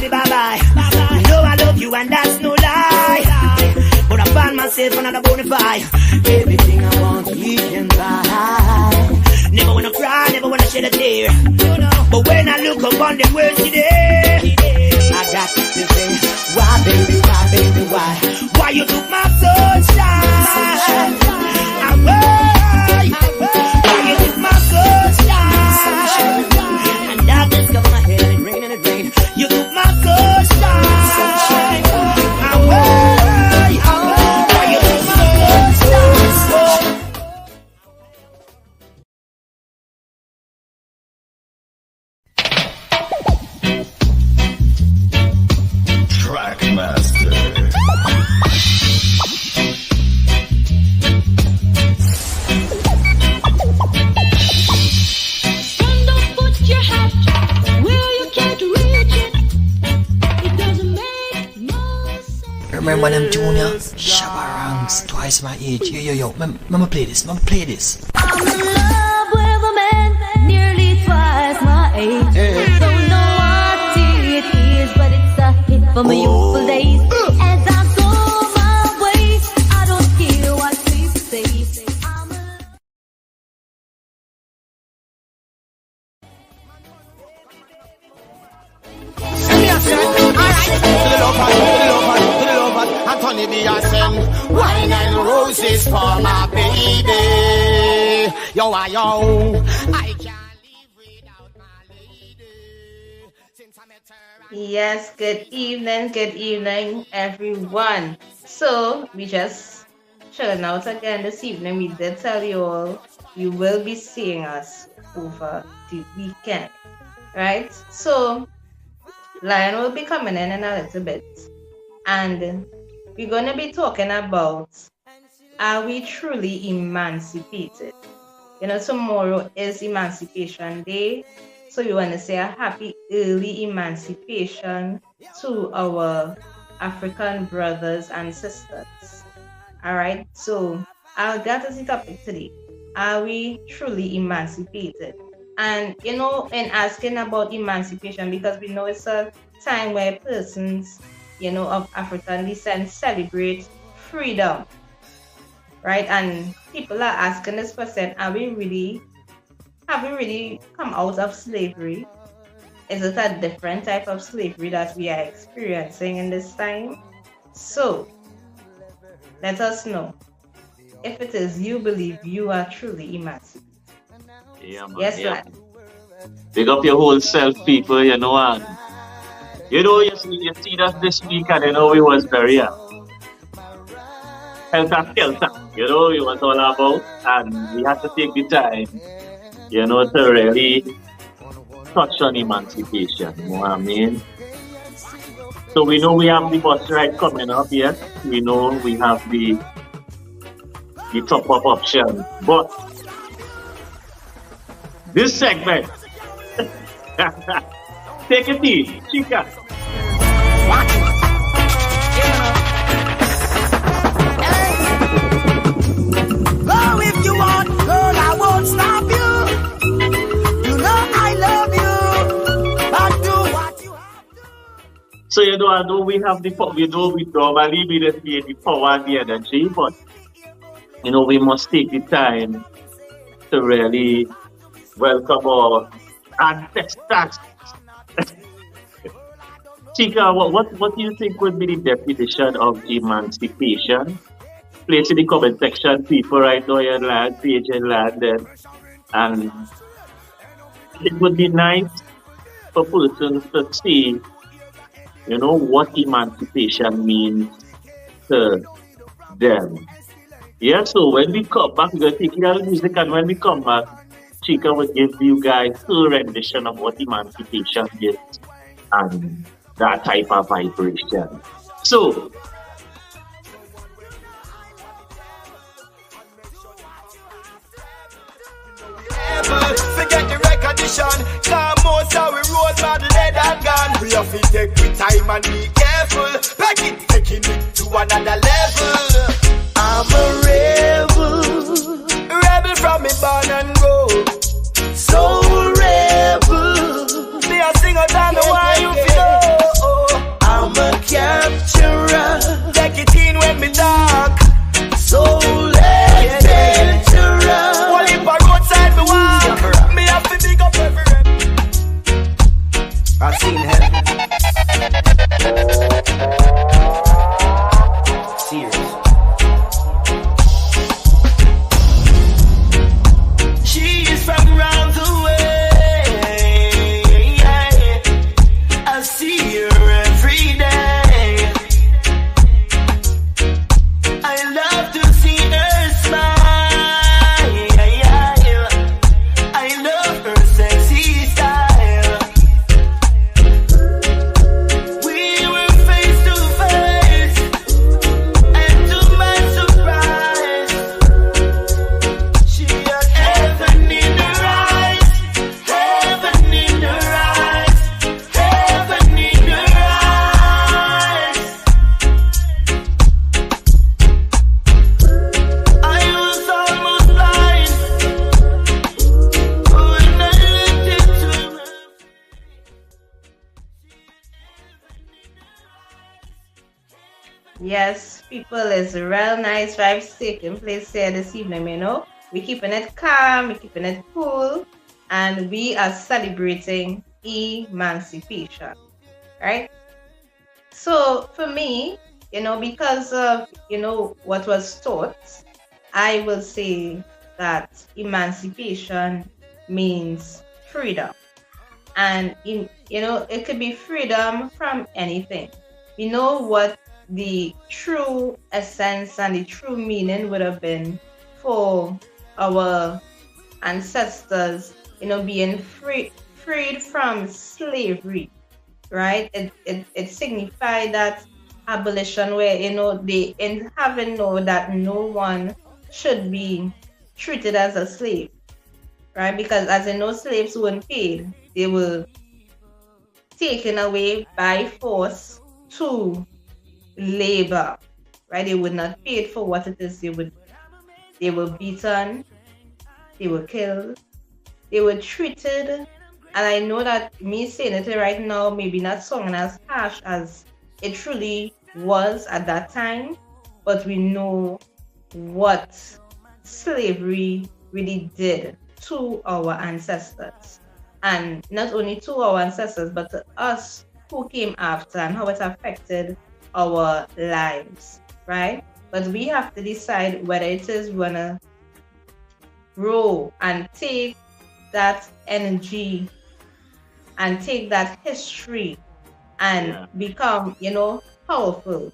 say bye-bye. You know I love you and that's no lie. But I find myself another bonafide. Everything I want, we can buy. Never wanna cry, never wanna shed a tear. But when I look upon the world today, I got to say, why baby, why? Why you took my sunshine? Why you took my sunshine? And darkness cover my head, it rain and it rain. You took my sunshine. Why you took my sunshine? Trackmaster. Stand up, put your hat where you can't reach it. It doesn't make no sense. Remember them junior? Shabba Ranks, twice my age. Yo, mama play this. I'm in love with a man nearly twice my age. Don't know what it is, but it's a hit for my youthful days. As I go my way, I don't care what people say. I'm in love. Anthony Biasen, wine and roses for my baby. Yo, I can't live without my lady. Since I met her. Yes, good evening, everyone. So, we just chilling out again this evening. We did tell you all you will be seeing us over the weekend, right? So, Lion will be coming in a little bit, and we're going to be talking about, are we truly emancipated? You know, tomorrow is Emancipation Day. So we want to say a happy early emancipation to our African brothers and sisters. All right. So that is the topic today. Are we truly emancipated? And, you know, in asking about emancipation, because we know it's a time where persons, you know, of African descent celebrate freedom. Right. And people are asking this question, have we really come out of slavery? Is it a different type of slavery that we are experiencing in this time? So, let us know if it is you believe you are truly emancipated. Yeah, man. Yes, Yeah. lad. Big up your whole self, people, you know, and you see that this week, and we was very helter skelter, it was all about, and we had to take the time, to really touch on emancipation, you know what I mean? So we know we have the bus ride coming up, yes. We know we have the top-up option, but this segment, take it easy, chica. Oh, if you want, girl, I won't stop you. You know I love you, but do what you have to. So I know we have the power. We normally we just need the power and the energy, but we must take the time to really welcome our ancestors. Chica, what do you think would be the definition of emancipation? Place in the comment section, people right now in land, page and land, and it would be nice for persons to see, what emancipation means to them. Yeah, so when we come back, we're going to take a little music, and when we come back, Chica will give you guys a rendition of what emancipation is and that type of vibration. So, forget the recognition, come most how we roll bad lead and gun. We have to take the time and be careful, taking it to another level. I'm a rebel from me born and grow. So rebel, be a singer down the why you feel. I've seen heaven. Serious. She is from round the way. I see her every day. I love to see her smile. I love her sexy style. We were face to face, and to my surprise, she had heaven in her eyes, heaven in her eyes, heaven in her eyes. I was almost blind when I looked into her. Yes, people, it's a real nice vibes taking place here this evening, you know. We're keeping it calm, we're keeping it cool, and we are celebrating emancipation, right? So for me, you know, because of, you know, what was taught, I will say that emancipation means freedom. And, you know, it could be freedom from anything. We know what the true essence and the true meaning would have been for our ancestors, you know, being freed from slavery, right? It signified that abolition where, you know, they in having know that no one should be treated as a slave, right? Because as you know, slaves weren't paid. They were taken away by force to labor, right? They were not paid for what it is they were beaten, they were killed, they were treated, and I know that me saying it right now maybe not sounding as harsh as it truly was at that time, but we know what slavery really did to our ancestors, and not only to our ancestors but to us who came after, and how it affected our lives, right? But we have to decide whether it is we wanna grow and take that energy and take that history and become, you know, powerful,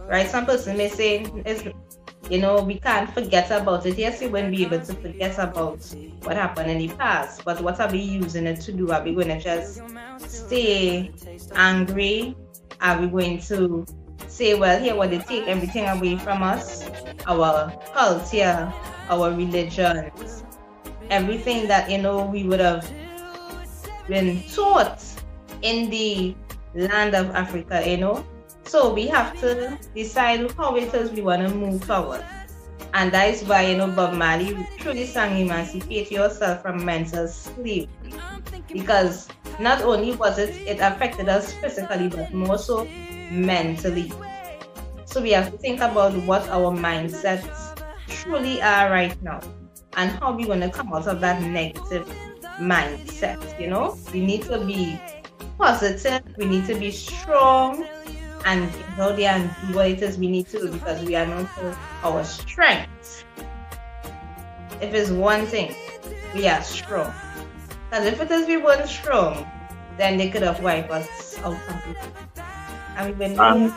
right? Some person may say, you know, we can't forget about it. Yes, we won't be able to forget about what happened in the past, but what are we using it to do? Are we going to just stay angry? Are we going to say, well, here what they take everything away from us, our culture, our religions, everything that, you know, we would have been taught in the land of Africa, you know? So we have to decide how it is we want to move forward. And that is why, you know, Bob Marley truly sang Emancipate Yourself from Mental Slavery. Because not only was it affected us physically, but more so mentally. So we have to think about what our mindsets truly are right now and how we're going to come out of that negative mindset, you know? We need to be positive, we need to be strong, and get out there and do what it is we need to do, because we are known for our strengths. If it's one thing, we are strong. Because if it is we weren't strong, then they could have wiped us out completely. And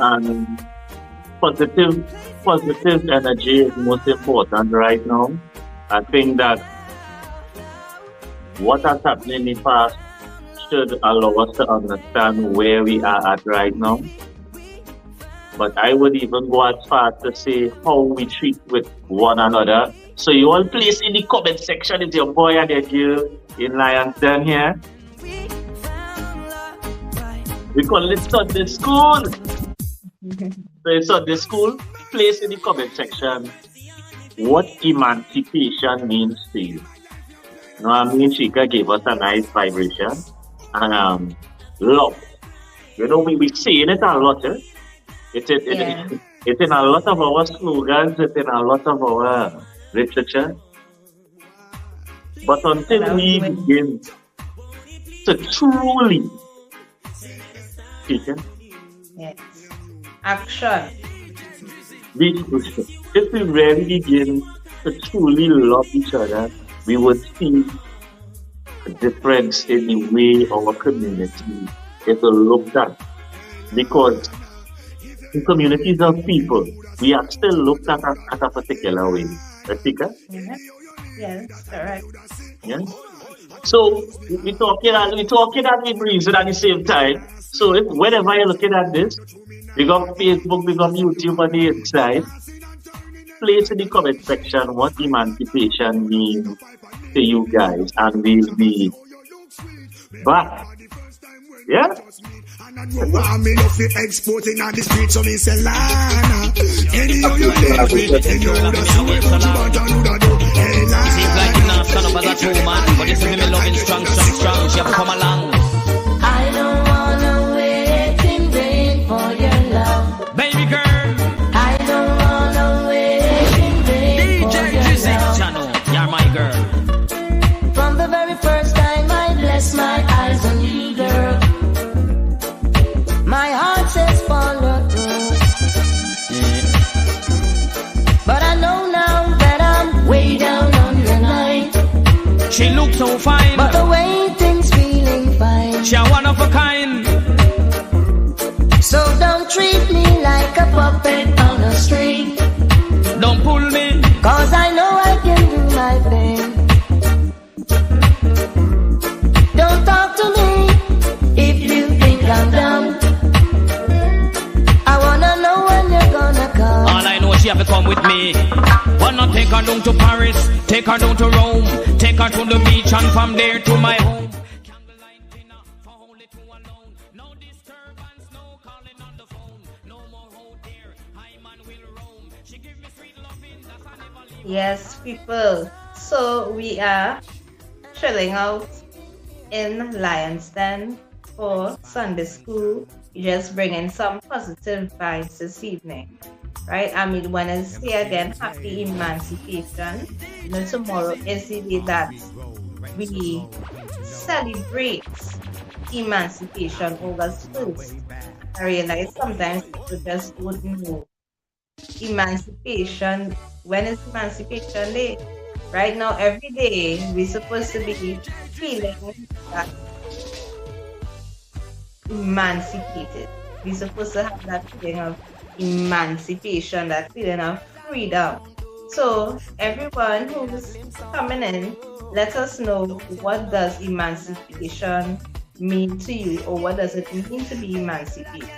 positive energy is most important right now. I think that what has happened in the past should allow us to understand where we are at right now. But I would even go as far as to say how we treat with one another. So you all please in the comment section if your boy and your girl in Lions Den here. We call it Sunday School. So in Sunday School, place in the comment section what emancipation means to you. You know, I mean, Chika gave us a nice vibration and love. You know, we saying it a lot, eh? It's in a lot of our slogans, it's in a lot of our literature. But until we begin to truly, Chicken, Yes. Action. if we really begin to truly love each other, we would see a difference in the way our community is looked at. Because in communities of people, we are still looked at a particular way. Right? Yes. Yes. Correct. Yeah. So we talking and we breathing at the same time. So if whenever you're looking at this, we got Facebook, we got YouTube on the inside. Place in the comment section what emancipation means to you guys, and we'll be back. Yeah. Want me love it exporting on the streets of me say Lana. Anyhow you live it, and you woulda see what you want and woulda do. Hey Lana. Seems like you not stand up as a true man, but you see me loving strong. She have come along. I don't wanna wait in vain for your love. Baby girl, I don't wanna wait in vain for DJ your Jizzy love. Channel, you're my girl. From the very first time I bless my eyes on you, girl, my heart says follow through. But I know now that I'm way down on your line. She looks so fine, But the way things feeling fine. she a one of a kind. So don't treat me like a puppet on a string. Don't pull me, Cause I know I can do my thing. Don't talk to me if you think I'm dumb. I wanna know when you're gonna come. all I know she have to come with me. Wanna take her down to Paris, take her down to Rome, take her to the beach and from there to my home. Candlelight dinner for only two alone. No disturbance, no calling on the phone. No more hold there, I man will roam. She give me sweet loving, that's I never leave. Yes, people. So we are chilling out in Lion's Den for Sunday school. We just bringing some positive vibes this evening, right? I mean, want to say again, happy emancipation. You know, tomorrow is the day that we celebrate emancipation, August 1st. I realize sometimes people just don't know emancipation. When is Emancipation Day? Right now, every day, we're supposed to be feeling that emancipated. We're supposed to have that feeling of emancipation, that feeling of freedom. So, everyone who's coming in, let us know, what does emancipation mean to you, or what does it mean to be emancipated?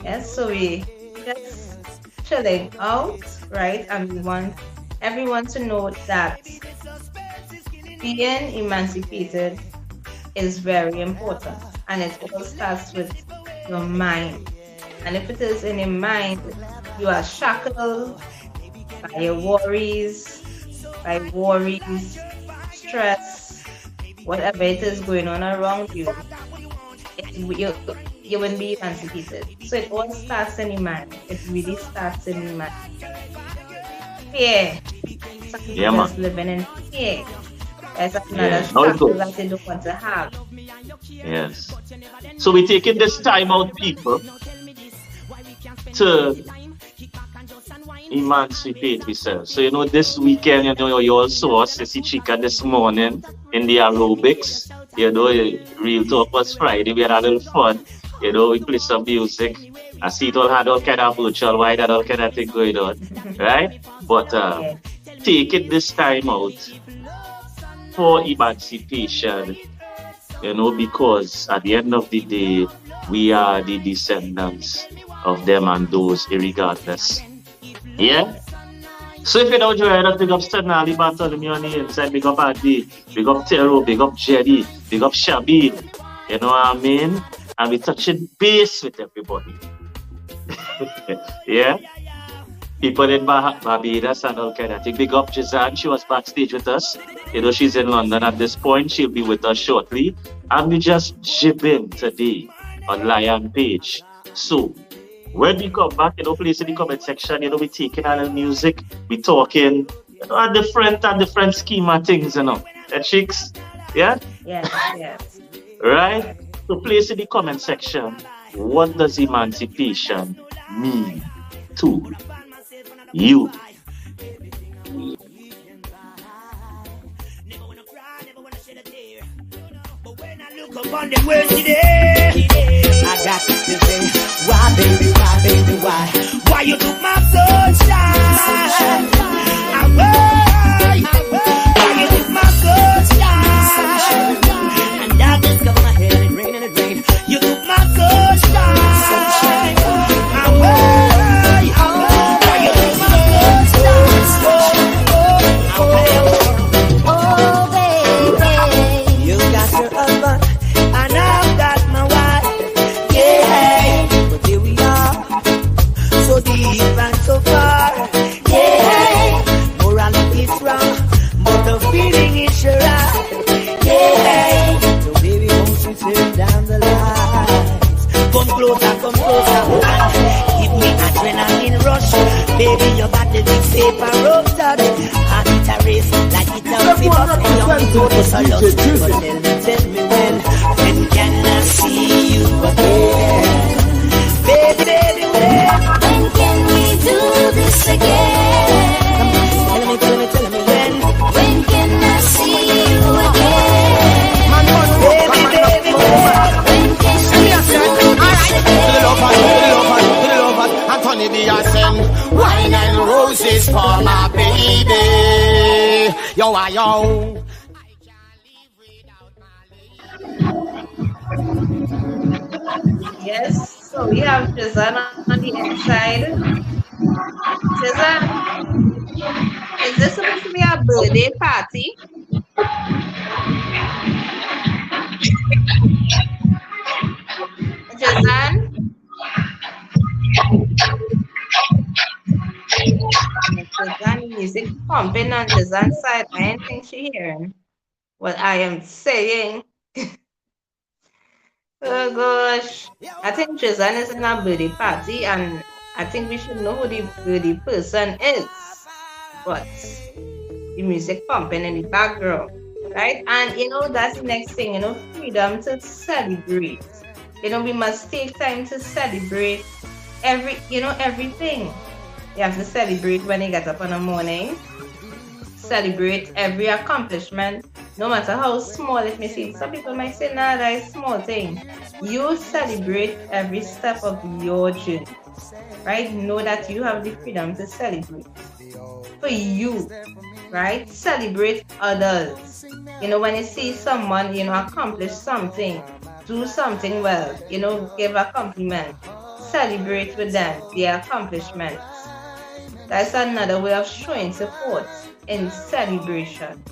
Yes, so we just chilling out, right? And we want everyone to know that being emancipated is very important, and it all starts with your mind. And if it is in your mind, you are shackled by your worries, stress, whatever it is going on around you, you wouldn't be emancipated. So it all starts in your mind. It really starts in your mind. Fear. Some people Yeah, man. just living in fear. There's another Yeah, how it struggle goes. that they don't want to have. Yes. So we're taking this time out, people, to emancipate yourself. So, this weekend, you all saw us, Sissy Chica, this morning in the aerobics. Real Talk was Friday. We had a little fun. We played some music. I see it all had all kind of virtual wide and all kind of thing going on, right? But Yeah. taking this time out for emancipation, because at the end of the day, we are the descendants of them and those irregardless. Yeah? So if you don't join us, big up Stanley Bartholomew on the inside, big up Adi, big up Tero, big up Jerry, big up Shabi. You know what I mean? And we touching base with everybody. Yeah? People in Barbados and all kind of thing. Big up Jazan, she was backstage with us. She's in London at this point. She'll be with us shortly. And we just jibbing today on Lion Page. So, when we come back, please in the comment section, we taking our music, we talking, a different scheme of things, The chicks, Yeah? Yes, yes. Right? So place in the comment section, what does emancipation mean to you? Look upon the world today. I got to say, why, baby, why? Why you took my sunshine? Why you took my sunshine? And that just cover my head, it rain and it rain. You took my sunshine. Why you took my sunshine? Oh, baby. You got your husband, and I've got my wife. Yeah, but here we are, so deep and so far. Yeah, morality is wrong, but the feeling is sure right. Yeah, so baby, won't you turn down the lights? Come closer, and give me adrenaline rush. Baby, your body big paper rope touch. And it a race like it a fever. And you want to go so lost. But tell me when can I see you again? Baby, when Can we do this again? Tell me when. When can I see you again? Baby, when. When can we do this again? Anthony B. I send wine and roses for my baby. Yo, yo. Yes, so we have Jazan on the inside. Jazan, is this supposed to be a birthday party? Jazan? Jazan music pumping on Jazan's side. I ain't think she hearing what I am saying. Oh gosh. I think Jazan is in a birthday party and I think we should know who the birthday person is. But the music pumping in the background. Right? And that's the next thing, freedom to celebrate. We must take time to celebrate everything. You have to celebrate when you get up in the morning. Celebrate every accomplishment, no matter how small it may seem. Some people might say, nah, that is small thing. You celebrate every step of your journey, right? Know that you have the freedom to celebrate for you, right? Celebrate others. When you see someone, accomplish something, do something well, give a compliment, celebrate with them, their accomplishments. That's another way of showing support in celebration,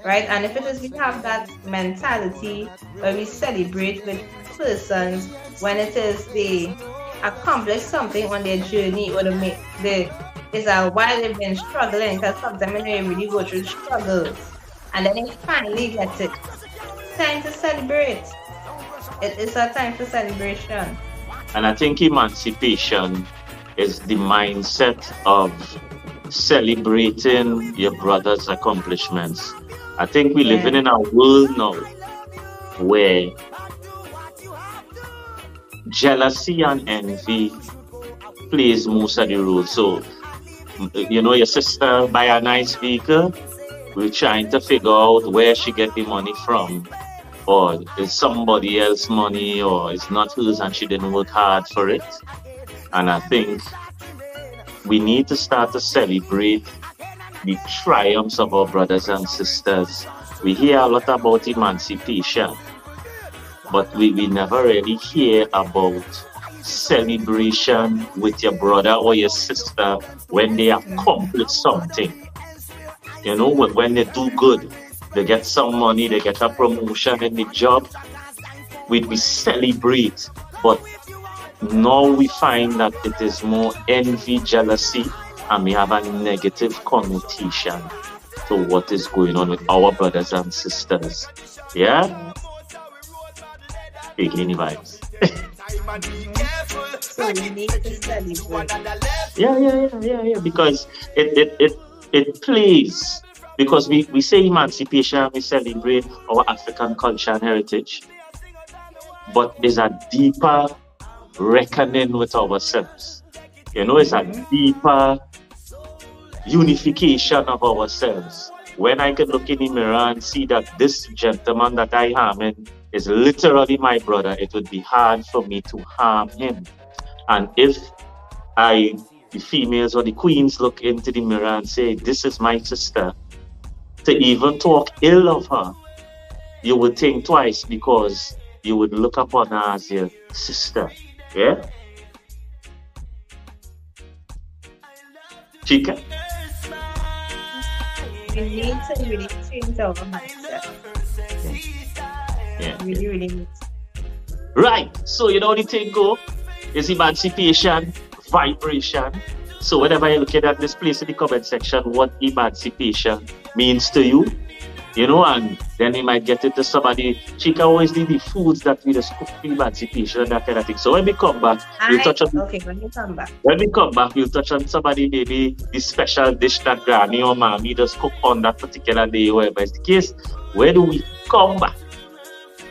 right? And if it is we have that mentality where we celebrate with persons when it is they accomplish something on their journey or it's a while they've been struggling, because sometimes they really go through struggles and then they finally get it. Time to celebrate. It is a time for celebration. And I think emancipation is the mindset of celebrating your brother's accomplishments. I think we're living in a world now where jealousy and envy plays most of the role. So, your sister buy a nice vehicle, we're trying to figure out where she get the money from, or it's somebody else's money, or it's not hers and she didn't work hard for it. And I think we need to start to celebrate the triumphs of our brothers and sisters. We hear a lot about emancipation, but we never really hear about celebration with your brother or your sister when they accomplish something. When they do good, they get some money, they get a promotion in the job, we celebrate. But now we find that it is more envy, jealousy, and we have a negative connotation to what is going on with our brothers and sisters. Yeah? Big any vibes. So we need to celebrate. Yeah, because it plays Because we say emancipation, we celebrate our African culture and heritage, but there's a deeper reckoning with ourselves. You know, it's a deeper unification of ourselves. When I can look in the mirror and see that this gentleman that I harming is literally my brother, it would be hard for me to harm him. And if the females or the queens look into the mirror and say, this is my sister, to even talk ill of her, you would think twice because you would look upon her as your sister. Yeah? Chica? We need to really change our mindset. Yeah. Really, really need to. Right. So you know the thing go is emancipation, vibration. So whenever you look at this, place in the comment section what emancipation means to you. You know, and then we might get into somebody. Chica always need the foods that we just cook for emancipation and that kind of thing. So when we come back, we'll touch on. Okay, when you come back. When we come back, we'll touch on somebody, maybe the special dish that granny or mommy just cook on that particular day, whatever is the case. When we come back,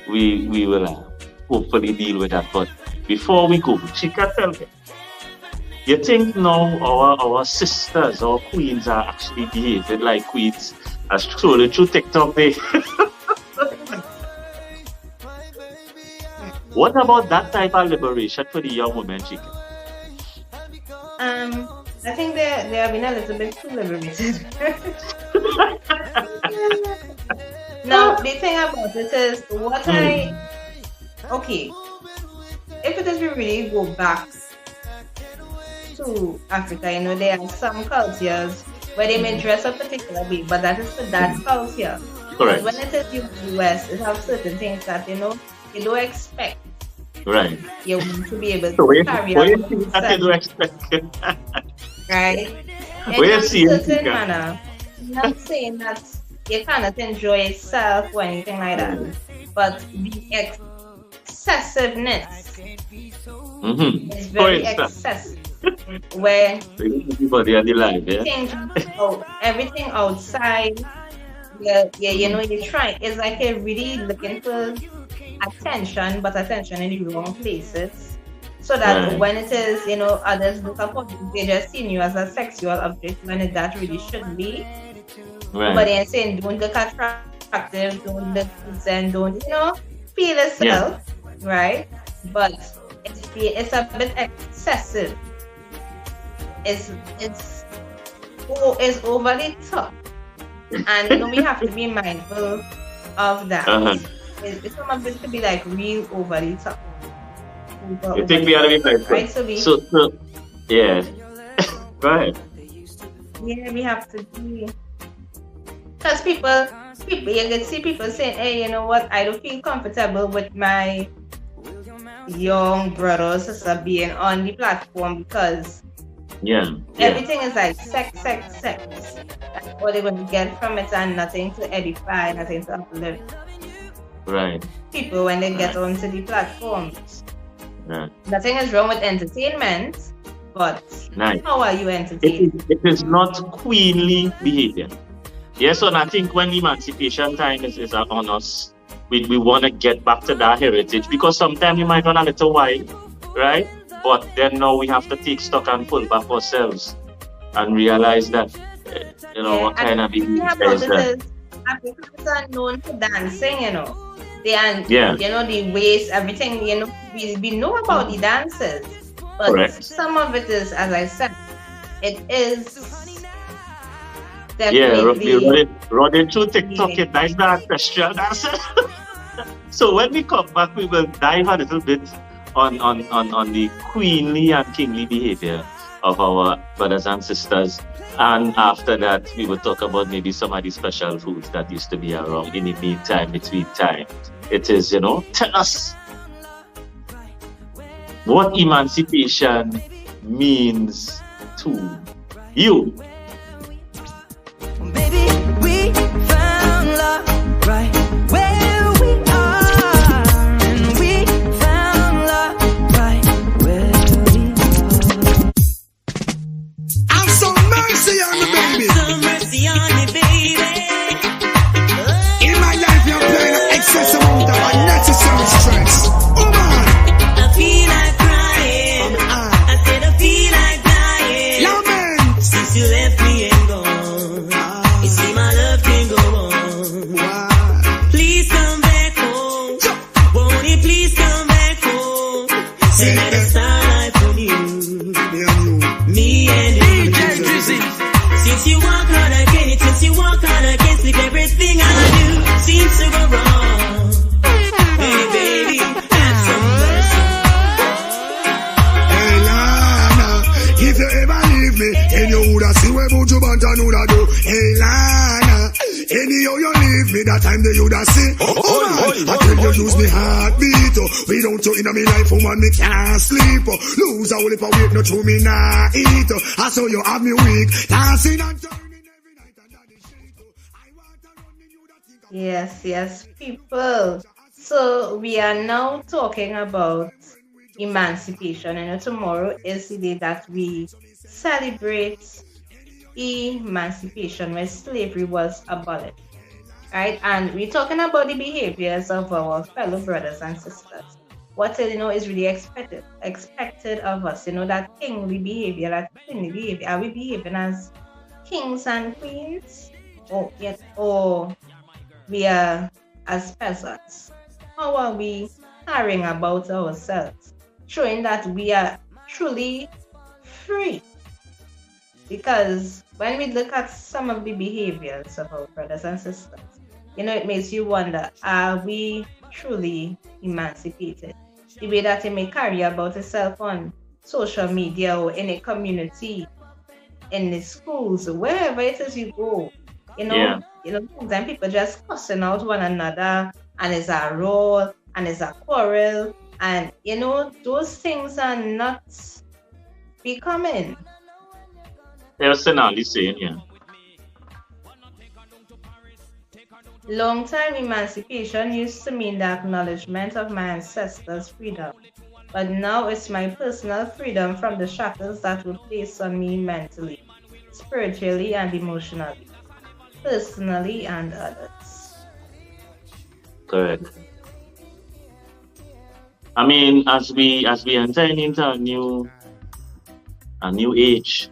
we will hopefully deal with that. But before we go, Chica, tell me, you think now our sisters, our queens are actually behaving like queens? As truly through TikTok, they. What about that type of liberation for the young women, Chica? I think they have been a little bit too liberated. Now, the thing about it is, okay, if it is we really go back to Africa, you know, there are some cultures where they may dress a particular way, but that is for that culture. Correct. When it is US, it has certain things that, you know, you don't expect. Right. You want to be able to So carry what you out think that you don't expect? right? Where you In a see it, certain Chica? manner. I'm not saying that you cannot enjoy yourself or anything like that, but the excessiveness is very excessive. Where everybody are alive, yeah? everything outside, you know, you try. It's like you're really looking for attention, but attention in the wrong places. So that when it is, you know, others look upon you, they just see you as a sexual object when that really shouldn't be. Right. But they're saying don't look attractive, don't look decent, don't, you know, feel yourself, right? But it's a bit excessive. It's overly tough, and you know we have to be mindful of that. It's some of it to be like real overly tough. You think we ought to be mindful? Right, so yeah. Go ahead. Yeah, we have to be, because people, you can see people saying, hey, you know what? I don't feel comfortable with my young brother or sister being on the platform because. Everything is like sex. That's what they're going to get from it, and nothing to edify, nothing to uplift. Right. People when they get onto the platforms. Nothing is wrong with entertainment, but how are you entertained? It is not queenly behavior. Yes, and I think when emancipation time is on us, we want to get back to that heritage, because sometimes we might run a little wild, right? But then now we have to take stock and pull back ourselves and realize that, you know, what kind of behavior is that. Africans are known for dancing, you know. They are, you know, the waist, everything, you know, we know about the dances. But some of it is, as I said, it is definitely... running through TikTok, that's not question. So when we come back, we will dive a little bit on the queenly and kingly behavior of our brothers and sisters, and after that we will talk about maybe some of the special foods that used to be around in the meantime, between time. It is, you know, tell us what emancipation means to you. Baby, we found love right where we are, and we found love right where we are. Have some mercy on me, baby. Have some mercy on me, baby. woulda do. Hey Lana, anyhow you leave me that time they woulda say, oh man, I tell you use me heartbeat. Without you in my life, woman me can't sleep. Lose a whole heap of weight, no true me nah eat. I saw you have me weak, dancing and turning every night and that is shit. I want to run me, you that think Yes, people. So we are now talking about emancipation. Tomorrow is the day that we celebrate emancipation, where slavery was abolished. Right? And we're talking about the behaviors of our fellow brothers and sisters. What is really expected of us. That kingly behavior, that queenly behavior. Are we behaving as kings and queens? Or we are as peasants? How are we caring about ourselves? Showing that we are truly free. Because when we look at some of the behaviors of our brothers and sisters, it makes you wonder, are we truly emancipated? The way that you may carry about yourself on social media or in a community, in the schools, wherever it is you go, sometimes people just cussing out one another, and it's a row, and it's a quarrel, and those things are not becoming. They're still saying, yeah. Long time emancipation used to mean the acknowledgement of my ancestors' freedom, but now it's my personal freedom from the shackles that were placed on me mentally, spiritually, and emotionally, personally, and others. Correct. I mean, as we enter into a new age,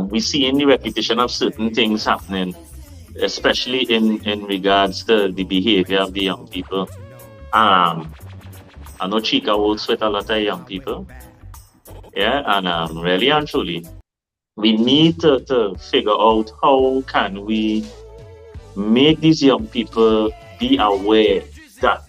we see in the repetition of certain things happening, especially in regards to the behavior of the young people. I know Chica works with a lot of young people. Yeah, and really and truly, we need to figure out how can we make these young people be aware that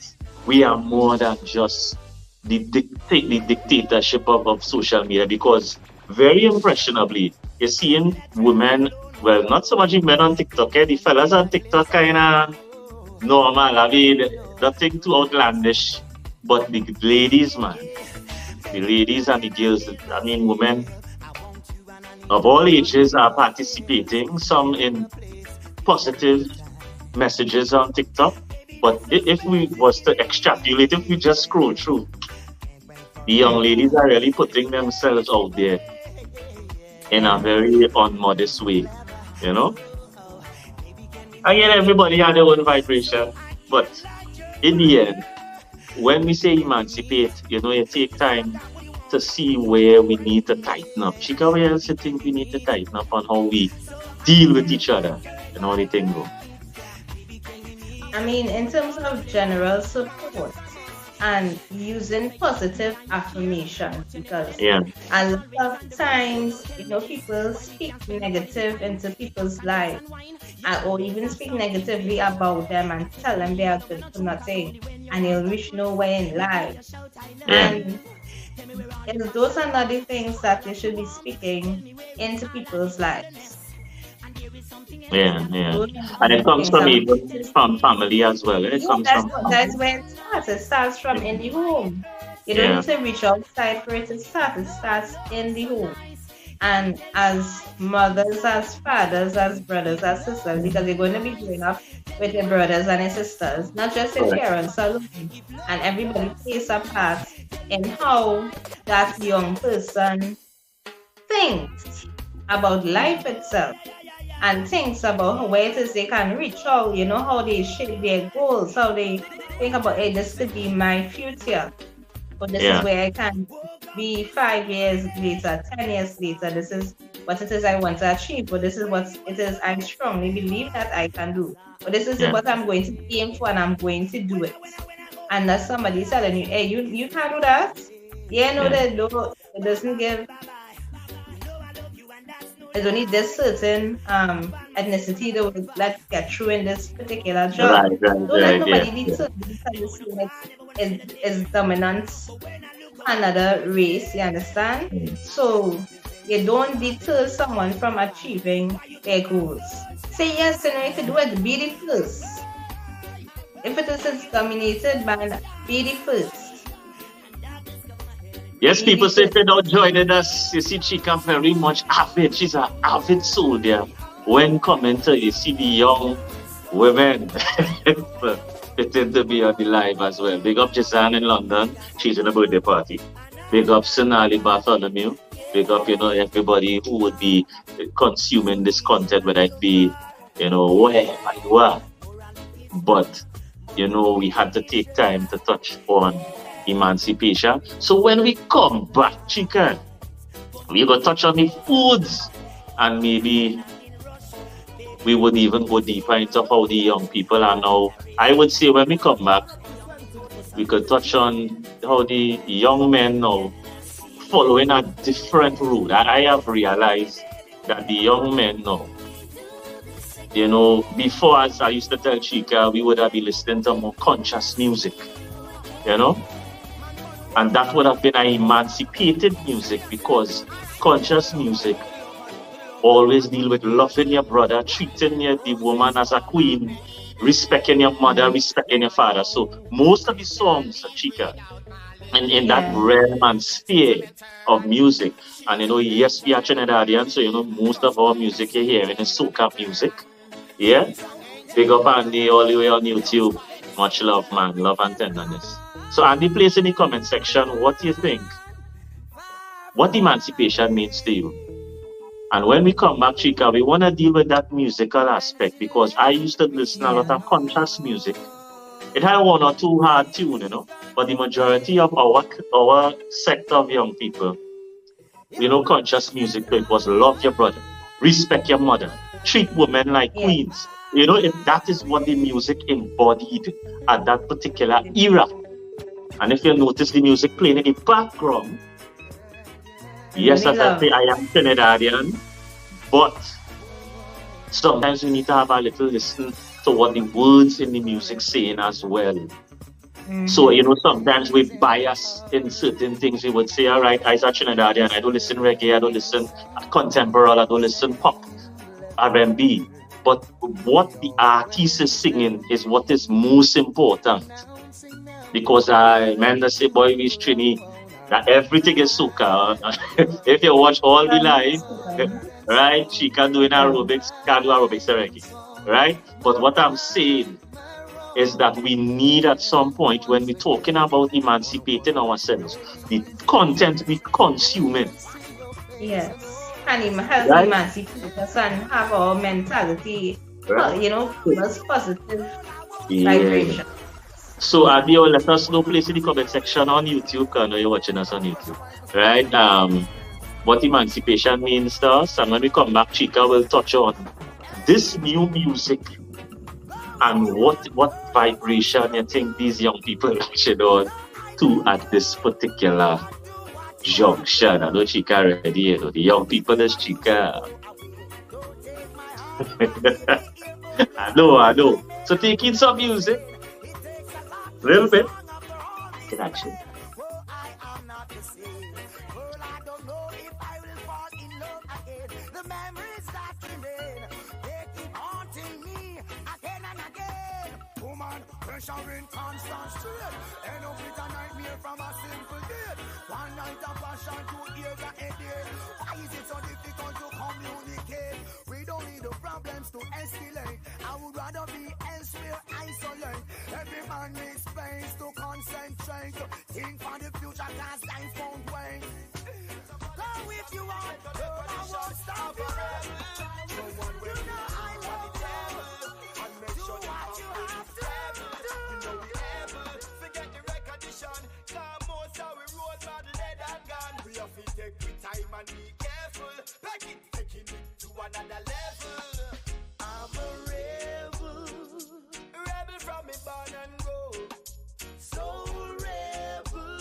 we are more than just the dictatorship of social media, because very impressionably, you're seeing women, well, not so much men on TikTok, the fellas on TikTok kind of normal, I mean, nothing too outlandish, but the ladies, man, the ladies and the girls, I mean, women of all ages are participating, some in positive messages on TikTok, but if we was to extrapolate, if we just scroll through, the young ladies are really putting themselves out there in a very unmodest way, Again, everybody had their own vibration, but in the end, when we say emancipate, you take time to see where we need to tighten up. Chica, where else you think we need to tighten up on how we deal with each other and how the thing go? I mean, in terms of general support and using positive affirmations, because a lot of times, people speak negative into people's lives, or even speak negatively about them and tell them they are good for nothing and they'll reach nowhere in life. And those are not the things that they should be speaking into people's lives. Yeah. And it comes from family as well. That's where it starts. It starts from in the home. You don't need to reach outside for it to start. It starts in the home. And as mothers, as fathers, as brothers, as sisters, because you're going to be growing up with your brothers and your sisters, not just your parents alone. And everybody plays a part in how that young person thinks about life itself, and thinks about where it is they can reach out, how they shape their goals, how they think about, hey, this could be my future, but this is where I can be 5 years later, 10 years later. This is what it is I want to achieve, but this is what it is I strongly believe that I can do. But this is what I'm going to aim for, and I'm going to do it. And that's somebody telling you, hey, you can't do that. It doesn't give. It's only this certain ethnicity that would let get through in this particular job. Nobody needs to is dominant another race, you understand? So you don't deter someone from achieving their goals. Say yes, you know, you can do it. Be the first. If it is dominated by be the first. Yes, Be people the say first. they don't join us. You see, Chica very much avid. She's an avid soldier. When commenter, you see the young women pretend to be on the live as well. Big up Jasan in London. She's in a birthday party. Big up Sonali Bartholomew. Big up, everybody who would be consuming this content, whether it be, wherever you are. But, we had to take time to touch on emancipation. So when we come back, Chica, we go touch on the foods, and maybe we would even go deeper into how the young people are now. I would say when we come back, we could touch on how the young men now following a different route. I have realized that the young men now, before, as I used to tell Chica, we would have been listening to more conscious music, and that would have been an emancipated music, because conscious music always deal with loving your brother, treating the woman as a queen, respecting your mother, respecting your father. So most of the songs, Chica, in that realm and sphere of music, and yes, we are Trinidadian, so most of our music you're hearing is soca music. Yeah? Big up Andy all the way on YouTube. Much love, man. Love and tenderness. So Andy, place in the comment section what you think, what emancipation means to you. And when we come back, Chica, we want to deal with that musical aspect, because I used to listen a lot of conscious music. It had one or two hard tune, but the majority of our sector of young people, conscious music, it was love your brother, respect your mother, treat women like queens. That is what the music embodied at that particular era. And if you notice the music playing in the background, yes, as I say, I am Trinidadian, but sometimes we need to have a little listen to what the words in the music saying as well. Mm-hmm. So, sometimes we bias in certain things. We would say, all right, as a Trinidadian, I don't listen reggae, I don't listen contemporary, I don't listen pop, R&B. But what the artist is singing is what is most important. Because I remember say, boy, we Trini, that everything is soca. If you watch all the live, right, she can do aerobics, can do aerobics reggae, right? But what I'm saying is that we need at some point, when we're talking about emancipating ourselves, the content we consuming. Yes. And help emancipate us and have our mentality, plus positive vibration. So, Adio, let us know, please, in the comment section on YouTube, because I know you're watching us on YouTube, right? What emancipation means to us. And when we come back, Chica will touch on this new music and what vibration you think these young people should on to at this particular junction. I know Chica ready, the young people is Chica. I know. So take in some music. A little bit. Good action. Pressure in constant strain. End up with a nightmare from a simple date. One night of passion, 2 years of headache. Why is it so difficult to communicate? We don't need the problems to escalate. I would rather be elsewhere, isolate. Every man needs space to concentrate. Think for the future, cause life won't wait. Go if you want, I won't stop you. You know I won't tell. Do what you have to. Forget the recognition. Come on, so we roll by the lead and gun. We have to take the time and be careful. Back it, taking it to another level. I'm a rebel from me born and go. So rebel.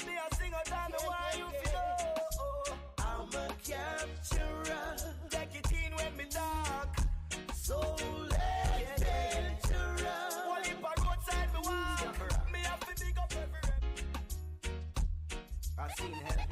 Me a singer down the wire, you feel. I'm a capturer. Take it in when me dark. So I've seen heaven.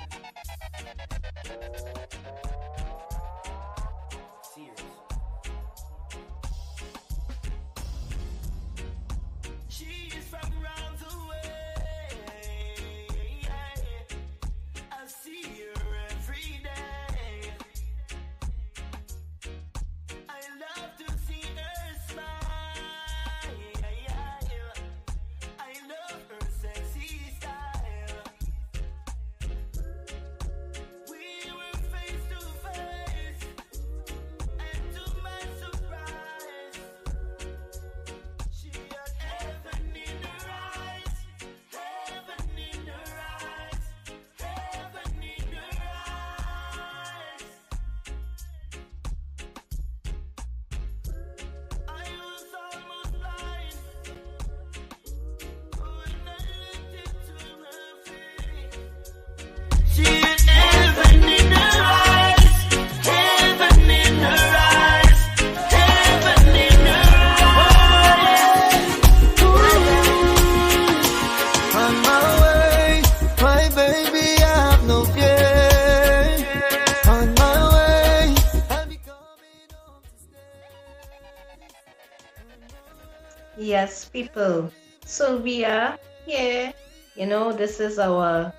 people. So we are here, this is our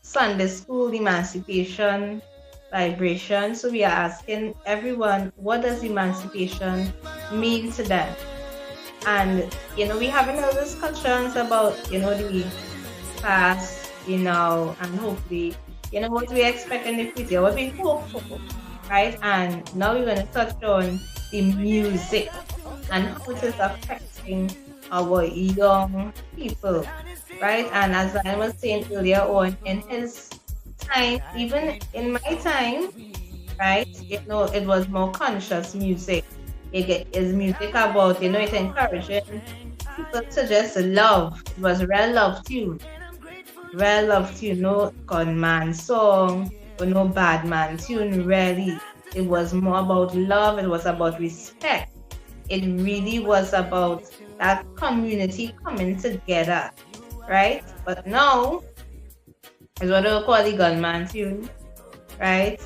Sunday school emancipation vibration. So we are asking everyone, what does emancipation mean to them? And, we having all discussions about, the past, and hopefully, what we expect in the future, what we hope for, right? And now we're going to touch on the music and how it is affecting our young people, right? And as I was saying earlier on, in his time, even in my time, right, it was more conscious music. It is music about, it encouraging people to just love. It was real love tune. Real love tune, no gunman song or no bad man tune, really. It was more about love, it was about respect. It really was about that community coming together, right? But now, it's what we call the gunman tune, right?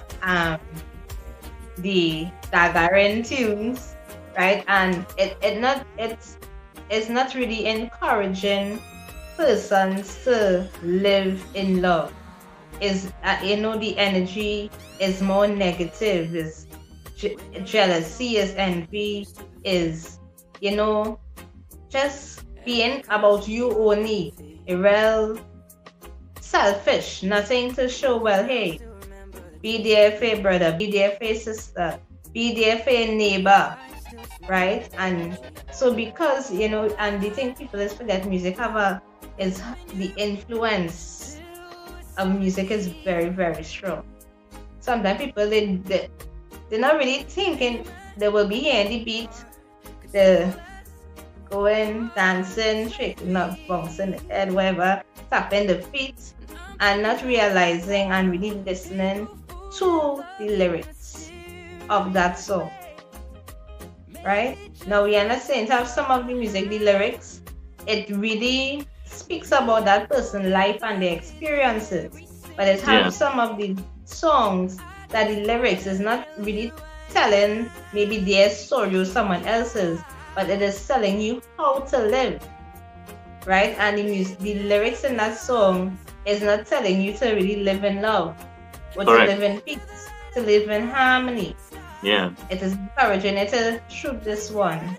The daggering tunes, right? And it's not really encouraging persons to live in love. Is the energy is more negative, is jealousy, is envy, is just being about you only, a real selfish, nothing to show, well, hey, be there for your brother, be there for your sister, be there for your neighbor, right? And so because, and the thing people is forget, music is the influence of music is very, very strong. Sometimes people, they're not really thinking they will be hearing the beat, the going, dancing, shaking up, bouncing the head, whatever, tapping the feet, and not realizing and really listening to the lyrics of that song. Right? Now we understand to have some of the music, the lyrics, it really speaks about that person's life and their experiences. But it has some of the songs that the lyrics is not really telling maybe their story or someone else's, but it is telling you how to live, right? And the lyrics in that song is not telling you to really live in love or to live in peace, to live in harmony. Yeah. It is encouraging it to shoot this one.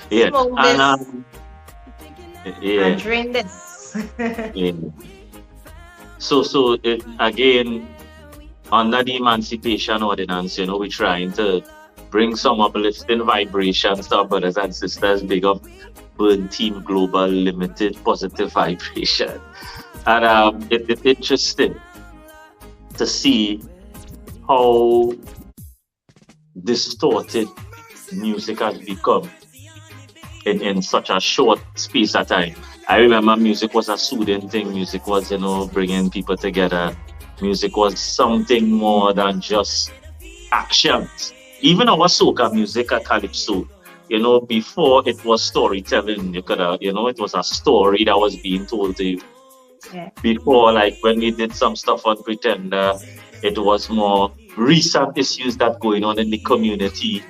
Yeah. Smoke this And drink this. yeah. So it, again, under the Emancipation Ordinance, we're trying to bring some uplifting vibrations to our brothers and sisters. Big up Burn Team Global Limited, positive vibration. And it's interesting to see how distorted music has become in such a short space of time. I remember music was a soothing thing. Music was, bringing people together. Music was something more than just actions. Even our soca music, calypso, before it was storytelling. You could have, it was a story that was being told to you. Yeah. Before, like when we did some stuff on Pretender, it was more recent issues that going on in the community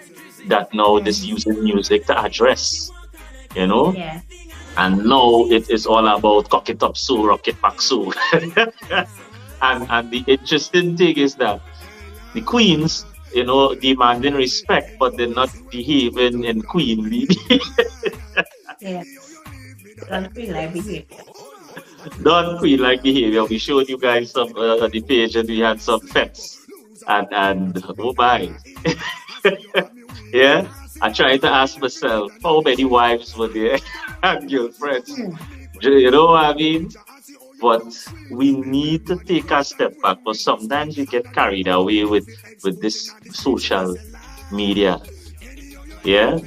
that now is using music to address, Yeah. And now it is all about cock it up so, rock it back so. and the interesting thing is that the queens, demanding respect, but they're not behaving in queenly. Yes. Don't feel like behavior. Don't feel like behavior. We showed you guys some on the page, and we had some pets, and oh my. Yeah, I tried to ask myself, how many wives were there and girlfriends? You know what I mean? But we need to take a step back, but sometimes we get carried away with this social media. Yeah?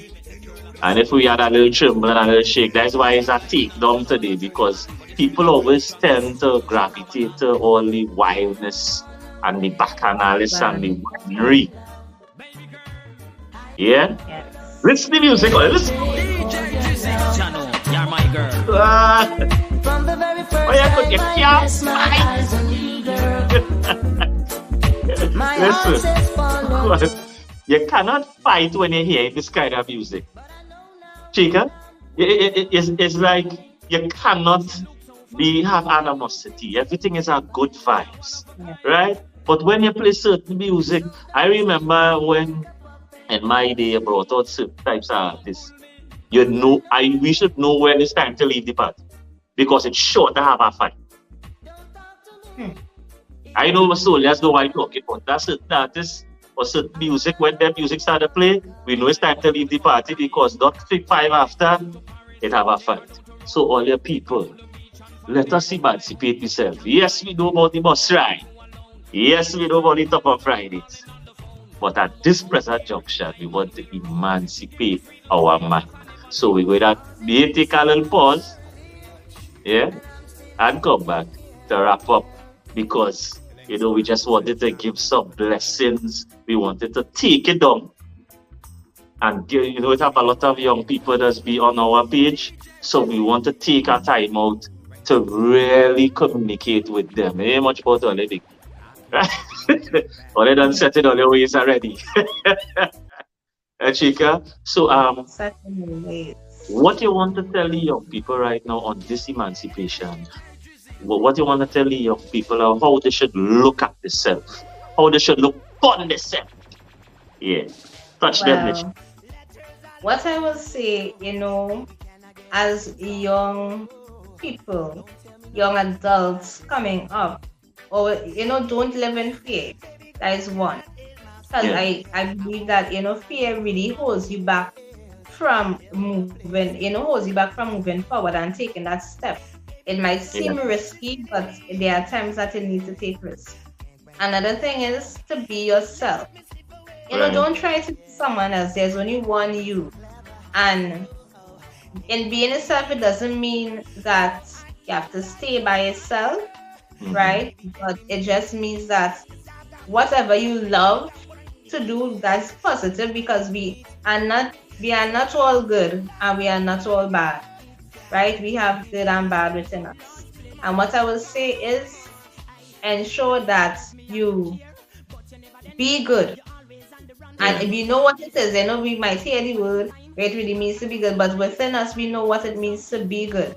And if we had a little tremble and a little shake, that's why it's a takedown today, because people always tend to gravitate to all the wildness and the bacchanalists and the winery. Yeah? Yes. Listen to the music, listen. Channel, you're my girl. From the very first Oh, yeah, but you time I can't pressed my eyes on you, girl. My heart Listen. says follow. You cannot fight when you hear this kind of music. Chica, It's like you cannot have animosity. Everything is a good vibes, Yeah. right? But when you play certain music, I remember when in my day you brought out certain types of artists. You know, we should know when it's time to leave the party because it's sure to have a fight. Hmm. I know my soldiers know what I'm talking about. That's certain artists or certain music. When their music start to play, we know it's time to leave the party because not 5 after it have a fight. So all your people, let us emancipate ourselves. Yes, we know about the bus ride. Yes, we know about the top of Fridays. But at this present junction, we want to emancipate our mind. So we're going to take a little pause, yeah, and come back to wrap up because we just wanted to give some blessings. We wanted to take it down. And we have a lot of young people that's be on our page. So we want to take our time out to really communicate with them. Ain't much about all the right? Or they done set it on their ways already. Chica. So Such in ways. what you want to tell the young people right now on this emancipation? What you want to tell the young people of how they should look at themselves, how they should look on themselves. Yeah. Touch them. Niche. Well, what I will say, as young people, young adults coming up, or don't live in fear. That is one. Because Yeah. I believe that fear really holds you back from moving forward and taking that step. It might seem risky, but there are times that you need to take risks. Another thing is to be yourself. Right. Don't try to be someone else. There's only one you. And in being yourself, it doesn't mean that you have to stay by yourself, right? But it just means that whatever you love to do, that's positive because we are not all good and we are not all bad, right? We have good and bad within us. And what I will say is ensure that you be good. And if you know what it is, we might hear the word, it really means to be good, but within us, we know what it means to be good.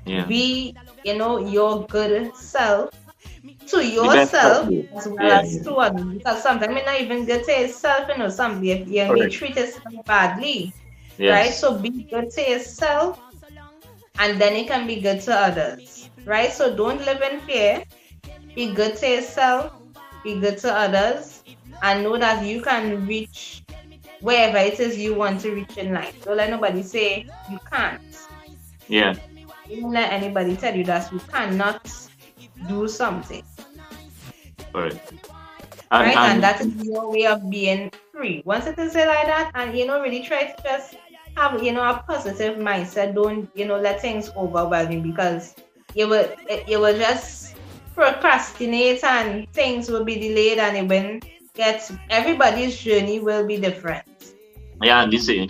Yeah. Be, your good self to yourself as well as to others. Because sometimes you're not even good to yourself, something you may treat yourself badly, right? So be good to yourself and then you can be good to others, right? So don't live in fear. Be good to yourself, be good to others, and know that you can reach wherever it is you want to reach in life. Don't let nobody say you can't. Yeah. Don't let anybody tell you that you cannot do something. Correct. Right? And that is your way of being free. Once it is like that, and really try to just have a positive mindset. Don't let things overwhelm you because you will just procrastinate and things will be delayed and it will everybody's journey will be different. Yeah, and this is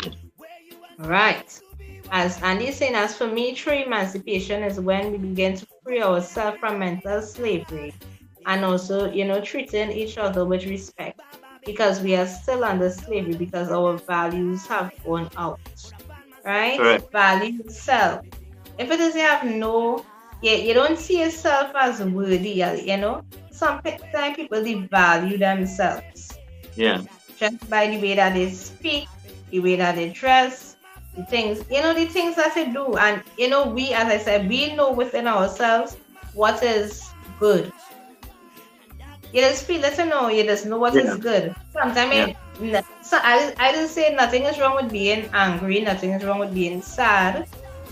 right. As Andy's saying, as for me, true emancipation is when we begin to free ourselves from mental slavery and also, treating each other with respect because we are still under slavery because our values have gone out, right? Correct. Value self. If it is you have you don't see yourself as worthy, Some people devalue themselves. Yeah. Just by the way that they speak, the way that they dress, the things that they do. And, we, as I said, we know within ourselves what is good. You just feel it to know, you just know what is good. Sometimes, I didn't say nothing is wrong with being angry, nothing is wrong with being sad,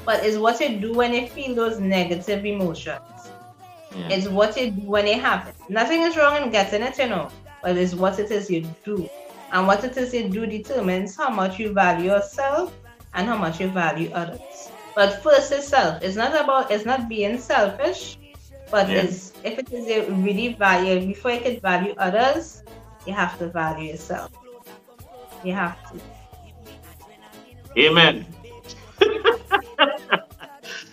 but it's what you do when you feel those negative emotions. Yeah. It's what you do when it happens. Nothing is wrong in getting it, but it's what it is you do. And what it is you do determines how much you value yourself and how much you value others. But first is self. It's not being selfish, but if it is you really value, before you can value others, you have to value yourself. You have to. Amen.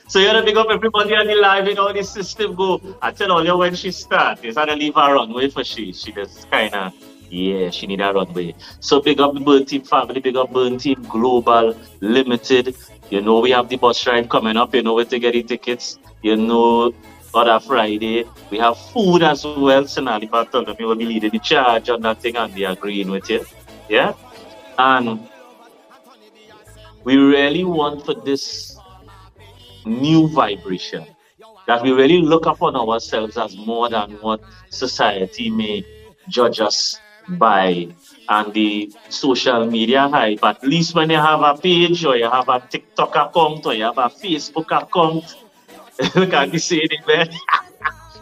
So you gotta pick up everybody on the live in all this system go. I tell all you when she start, you gotta leave her on, wait for she just kinda Yeah, she need a runway. So big up the Burn Team family, big up Burn Team Global Limited. You know we have the bus ride coming up. You know where to get the tickets. You know other Friday. We have food as well. Sonali Bartholomew will be leading the charge on that thing and they agreeing with you. Yeah? And we really want for this new vibration that we really look upon ourselves as more than what society may judge us by and the social media hype. At least when you have a page or you have a TikTok account or you have a Facebook account, look at me saying it, man.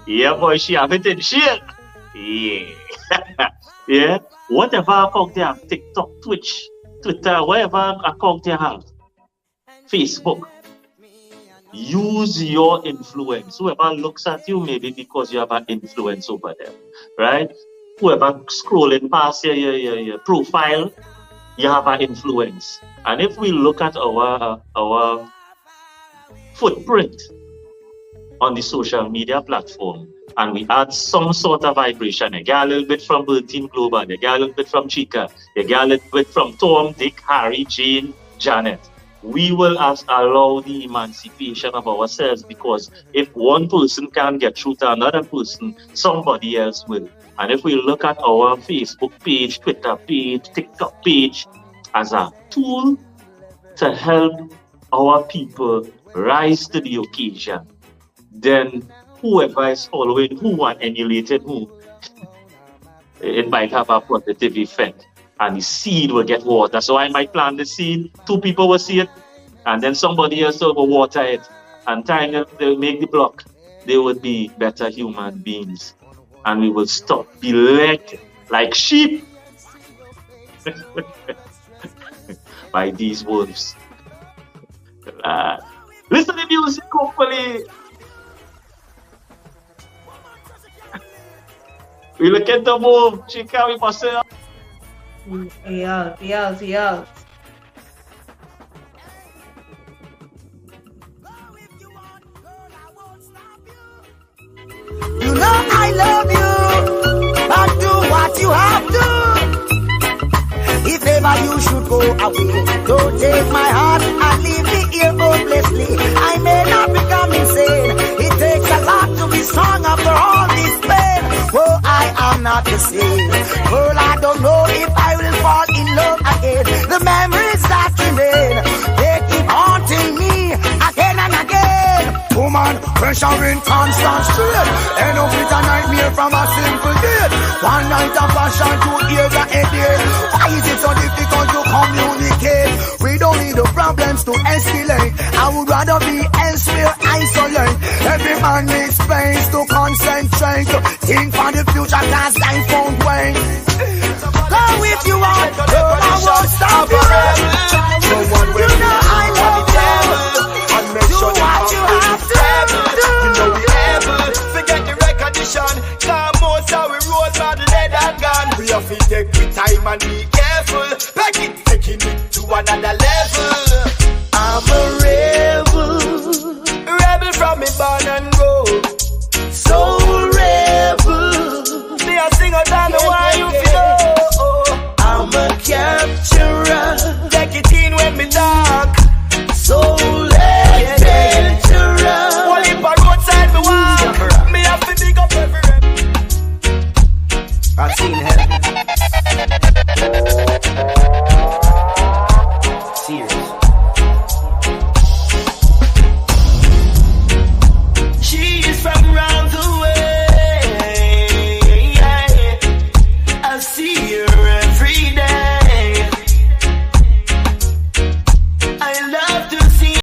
Yeah, boy, she have it in shit. Yeah. Yeah. Whatever account you have, TikTok, Twitch, Twitter, whatever account you have, Facebook, use your influence. Whoever looks at you, maybe because you have an influence over them, right? Whoever scrolling past your profile, you have an influence. And if we look at our footprint on the social media platform, and we add some sort of vibration, you get a little bit from Burn Team Global, you get a little bit from Chica, you get a little bit from Tom, Dick, Harry, Jane, Janet, we will allow the emancipation of ourselves, because if one person can get through to another person, somebody else will. And if we look at our Facebook page, Twitter page, TikTok page as a tool to help our people rise to the occasion, then whoever is following who and emulating who, it might have a positive effect. And the seed will get water. So I might plant the seed, 2 people will see it, and then somebody else will water it. And time they'll make the block. They will be better human beings. And we will stop being led like sheep by these wolves. Listen to the music, hopefully. We look at the move. Chica, we must say. We out. You know I love you, but do what you have to. If ever you should go away, don't take my heart and leave me here hopelessly. I may not become insane. It takes a lot to be strong after all this pain. Oh, I am not the same. Well, I don't know if I will fall in love again. The memories that remain, they keep haunting me again and again. Woman, pressure in constant strain. End up with a nightmare from a simple date. One night of passion, 2 years of headache. Why is it so difficult to communicate? We don't need the problems to escalate. I would rather be elsewhere, isolate. Every man needs space to concentrate. Think for the future, cause life won't wait. Go if you want, girl, I won't stop you. You know I love you. Do what you have to do. You know we able, forget the recognition. Come on, so we roll by the lead and gun. We have to take the time and be careful. Back it, taking it to another level. I'm a rebel from me born and grow. So rebel, me a singer down the why you feel. I'm a capturer, take it in when me talk. So dangerous. Only for roadside me walk. Me have to dig up every rep. I've seen heaven.